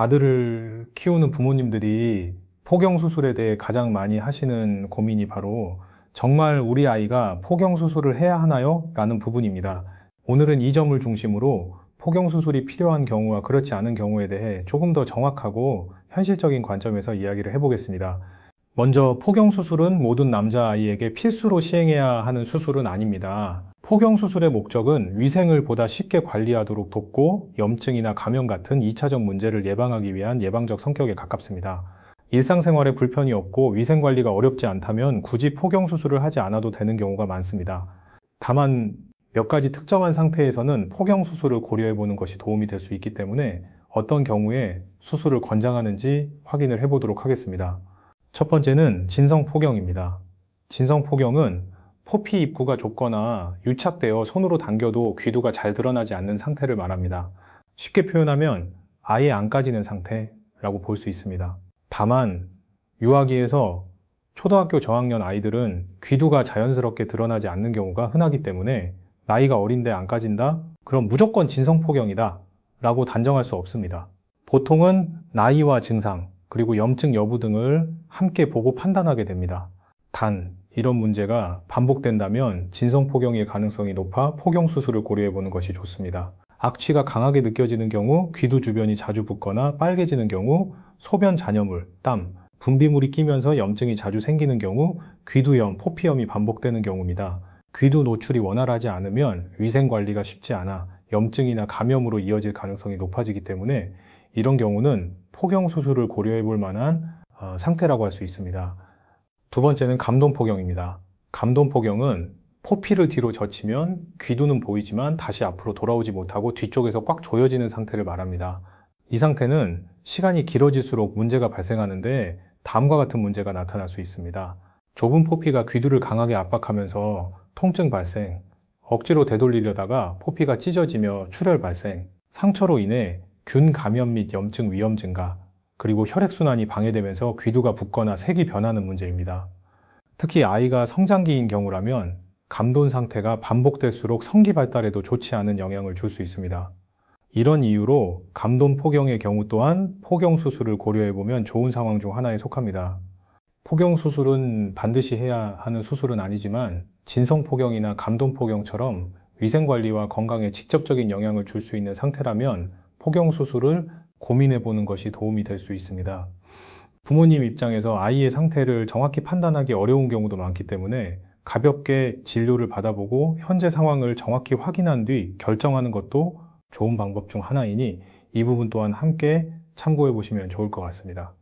아들을 키우는 부모님들이 포경수술에 대해 가장 많이 하시는 고민이 바로 정말 우리 아이가 포경수술을 해야 하나요? 라는 부분입니다. 오늘은 이 점을 중심으로 포경수술이 필요한 경우와 그렇지 않은 경우에 대해 조금 더 정확하고 현실적인 관점에서 이야기를 해보겠습니다. 먼저 포경수술은 모든 남자아이에게 필수로 시행해야 하는 수술은 아닙니다. 포경수술의 목적은 위생을 보다 쉽게 관리하도록 돕고 염증이나 감염 같은 2차적 문제를 예방하기 위한 예방적 성격에 가깝습니다. 일상생활에 불편이 없고 위생관리가 어렵지 않다면 굳이 포경수술을 하지 않아도 되는 경우가 많습니다. 다만 몇 가지 특정한 상태에서는 포경수술을 고려해보는 것이 도움이 될 수 있기 때문에 어떤 경우에 수술을 권장하는지 확인을 해보도록 하겠습니다. 첫 번째는 진성포경입니다. 진성포경은 포피 입구가 좁거나 유착되어 손으로 당겨도 귀두가 잘 드러나지 않는 상태를 말합니다. 쉽게 표현하면 아예 안 까지는 상태라고 볼 수 있습니다. 다만 유아기에서 초등학교 저학년 아이들은 귀두가 자연스럽게 드러나지 않는 경우가 흔하기 때문에 나이가 어린데 안 까진다? 그럼 무조건 진성포경이다 라고 단정할 수 없습니다. 보통은 나이와 증상, 그리고 염증 여부 등을 함께 보고 판단하게 됩니다. 단, 이런 문제가 반복된다면 진성포경일 가능성이 높아 포경수술을 고려해보는 것이 좋습니다. 악취가 강하게 느껴지는 경우, 귀두 주변이 자주 붓거나 빨개지는 경우, 소변 잔여물, 땀, 분비물이 끼면서 염증이 자주 생기는 경우, 귀두염, 포피염이 반복되는 경우입니다. 귀두 노출이 원활하지 않으면 위생관리가 쉽지 않아 염증이나 감염으로 이어질 가능성이 높아지기 때문에 이런 경우는 포경수술을 고려해 볼 만한 상태라고 할 수 있습니다. 두 번째는 감돈포경입니다. 감돈포경은 포피를 뒤로 젖히면 귀두는 보이지만 다시 앞으로 돌아오지 못하고 뒤쪽에서 꽉 조여지는 상태를 말합니다. 이 상태는 시간이 길어질수록 문제가 발생하는데 다음과 같은 문제가 나타날 수 있습니다. 좁은 포피가 귀두를 강하게 압박하면서 통증 발생, 억지로 되돌리려다가 포피가 찢어지며 출혈 발생, 상처로 인해 균 감염 및 염증 위험 증가, 그리고 혈액순환이 방해되면서 귀두가 붓거나 색이 변하는 문제입니다. 특히 아이가 성장기인 경우라면 감돈 상태가 반복될수록 성기 발달에도 좋지 않은 영향을 줄 수 있습니다. 이런 이유로 감돈 포경의 경우 또한 포경수술을 고려해보면 좋은 상황 중 하나에 속합니다. 포경수술은 반드시 해야 하는 수술은 아니지만 진성포경이나 감돈포경처럼 위생관리와 건강에 직접적인 영향을 줄 수 있는 상태라면 포경수술을 고민해보는 것이 도움이 될 수 있습니다. 부모님 입장에서 아이의 상태를 정확히 판단하기 어려운 경우도 많기 때문에 가볍게 진료를 받아보고 현재 상황을 정확히 확인한 뒤 결정하는 것도 좋은 방법 중 하나이니 이 부분 또한 함께 참고해 보시면 좋을 것 같습니다.